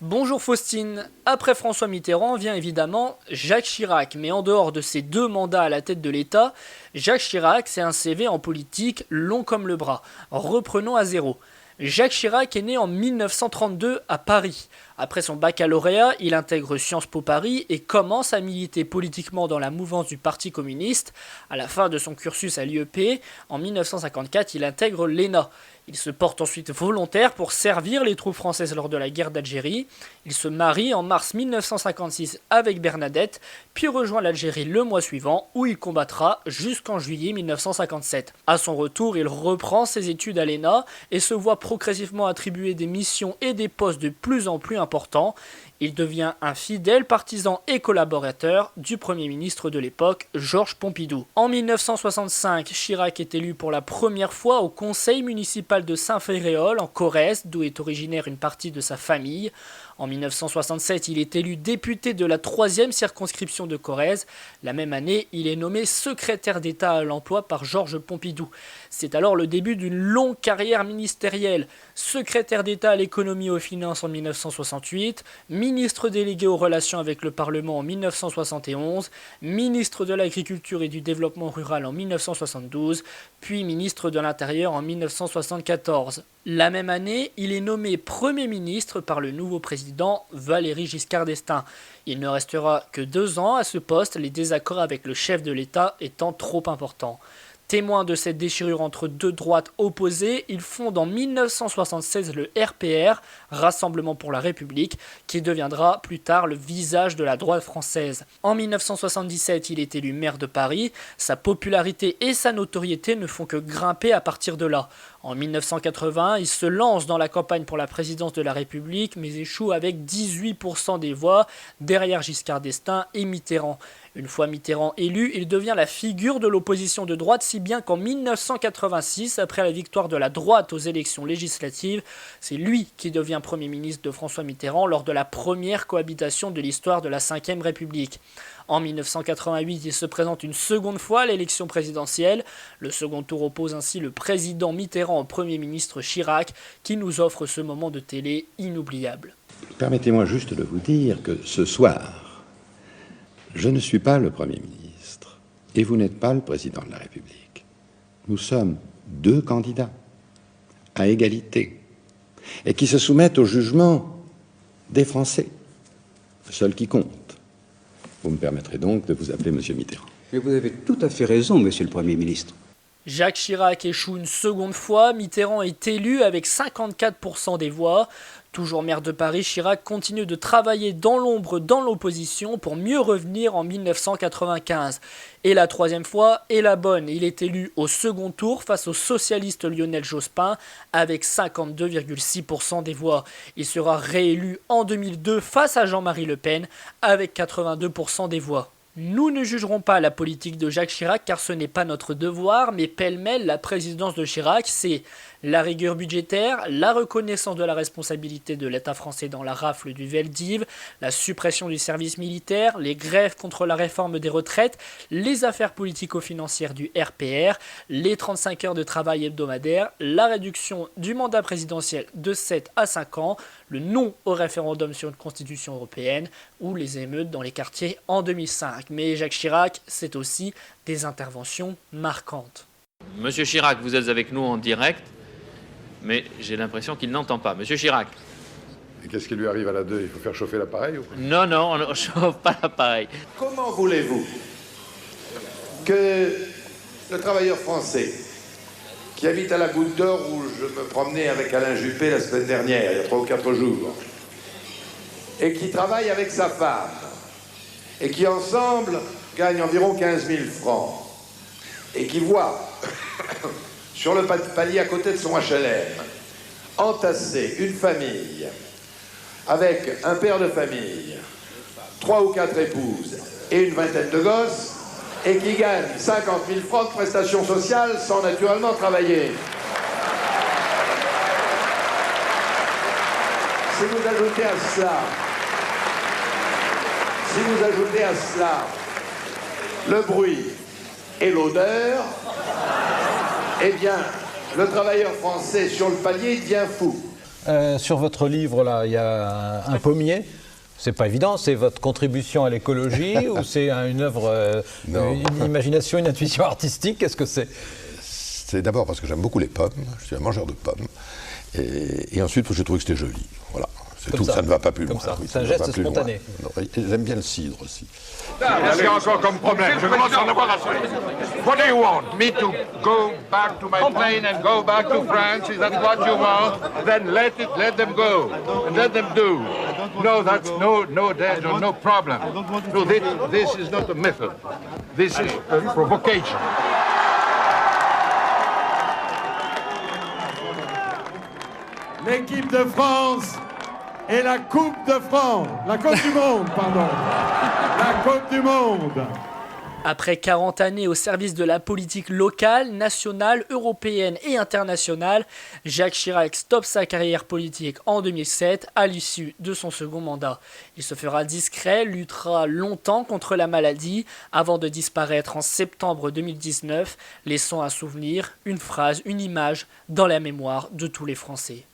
Bonjour Faustine, après François Mitterrand vient évidemment Jacques Chirac, mais en dehors de ses 2 mandats à la tête de l'État, Jacques Chirac c'est un CV en politique long comme le bras. Reprenons à zéro. Jacques Chirac est né en 1932 à Paris. Après son baccalauréat, il intègre Sciences Po Paris et commence à militer politiquement dans la mouvance du Parti communiste. À la fin de son cursus à l'IEP, en 1954, il intègre l'ENA. Il se porte ensuite volontaire pour servir les troupes françaises lors de la guerre d'Algérie. Il se marie en mars 1956 avec Bernadette, puis rejoint l'Algérie le mois suivant où il combattra jusqu'en juillet 1957. À son retour, il reprend ses études à l'ENA et se voit progressivement attribuer des missions et des postes de plus en plus importants. Il devient un fidèle partisan et collaborateur du Premier ministre de l'époque, Georges Pompidou. En 1965, Chirac est élu pour la première fois au conseil municipal de Saint-Féréol, en Corrèze, d'où est originaire une partie de sa famille. En 1967, il est élu député de la 3e circonscription de Corrèze. La même année, il est nommé secrétaire d'État à l'emploi par Georges Pompidou. C'est alors le début d'une longue carrière ministérielle. Secrétaire d'État à l'économie et aux finances en 1968, ministre délégué aux relations avec le Parlement en 1971, ministre de l'Agriculture et du Développement rural en 1972, puis ministre de l'Intérieur en 1974. La même année, il est nommé Premier ministre par le nouveau président Valéry Giscard d'Estaing. Il ne restera que 2 ans à ce poste, les désaccords avec le chef de l'État étant trop importants. Témoin de cette déchirure entre deux droites opposées, il fonde en 1976 le RPR, Rassemblement pour la République, qui deviendra plus tard le visage de la droite française. En 1977, il est élu maire de Paris. Sa popularité et sa notoriété ne font que grimper à partir de là. En 1980, il se lance dans la campagne pour la présidence de la République, mais échoue avec 18% des voix, derrière Giscard d'Estaing et Mitterrand. Une fois Mitterrand élu, il devient la figure de l'opposition de droite, si bien qu'en 1986, après la victoire de la droite aux élections législatives, c'est lui qui devient Premier ministre de François Mitterrand lors de la première cohabitation de l'histoire de la Ve République. En 1988, il se présente une seconde fois à l'élection présidentielle. Le second tour oppose ainsi le président Mitterrand au Premier ministre Chirac, qui nous offre ce moment de télé inoubliable. Permettez-moi juste de vous dire que ce soir, je ne suis pas le Premier ministre et vous n'êtes pas le Président de la République. Nous sommes 2 candidats à égalité et qui se soumettent au jugement des Français, seul qui compte. Vous me permettrez donc de vous appeler Monsieur Mitterrand. Mais vous avez tout à fait raison, Monsieur le Premier ministre. Jacques Chirac échoue une seconde fois, Mitterrand est élu avec 54% des voix. Toujours maire de Paris, Chirac continue de travailler dans l'ombre dans l'opposition pour mieux revenir en 1995. Et la 3e fois est la bonne, il est élu au second tour face au socialiste Lionel Jospin avec 52,6% des voix. Il sera réélu en 2002 face à Jean-Marie Le Pen avec 82% des voix. Nous ne jugerons pas la politique de Jacques Chirac car ce n'est pas notre devoir, mais pêle-mêle, la présidence de Chirac, c'est la rigueur budgétaire, la reconnaissance de la responsabilité de l'État français dans la rafle du Veldiv, la suppression du service militaire, les grèves contre la réforme des retraites, les affaires politico-financières du RPR, les 35 heures de travail hebdomadaire, la réduction du mandat présidentiel de 7 à 5 ans, le non au référendum sur une constitution européenne ou les émeutes dans les quartiers en 2005. Mais Jacques Chirac, c'est aussi des interventions marquantes. Monsieur Chirac, vous êtes avec nous en direct, mais j'ai l'impression qu'il n'entend pas. Monsieur Chirac. Et qu'est-ce qui lui arrive à la 2 ? Il faut faire chauffer l'appareil ou... Non, on ne chauffe pas l'appareil. Comment voulez-vous que le travailleur français qui habite à la Goutte d'Or où je me promenais avec Alain Juppé la semaine dernière, il y a 3 ou 4 jours, et qui travaille avec sa femme, et qui ensemble gagnent environ 15 000 francs, et qui voit sur le palier à côté de son HLM entasser une famille avec un père de famille, 3 ou 4 épouses et une vingtaine de gosses, et qui gagne 50 000 francs de prestations sociales sans naturellement travailler. Si vous ajoutez à cela le bruit et l'odeur, eh bien, le travailleur français sur le palier devient fou. Sur votre livre, là, il y a un pommier. C'est pas évident, c'est votre contribution à l'écologie ou c'est une œuvre, une imagination, une intuition artistique? Qu'est-ce que c'est? C'est d'abord parce que j'aime beaucoup les pommes, je suis un mangeur de pommes, et ensuite j'ai trouvé que c'était joli. Voilà, c'est tout, ça ne va pas plus loin. Oui, c'est un geste spontané. J'aime bien le cidre aussi. Qu'est-ce qu'il y a encore comme problème? Je commence à en avoir assez. What do you want? Me to go back to my plane and go back to France? Is that what you want? Then let them go and let them do. No, that's no danger, no problem. No, this is not a method. This is a provocation. L'équipe de France et la Coupe de France. La Coupe du Monde, pardon. La Coupe du Monde. Après 40 années au service de la politique locale, nationale, européenne et internationale, Jacques Chirac stoppe sa carrière politique en 2007 à l'issue de son second mandat. Il se fera discret, luttera longtemps contre la maladie avant de disparaître en septembre 2019, laissant un souvenir, une phrase, une image dans la mémoire de tous les Français.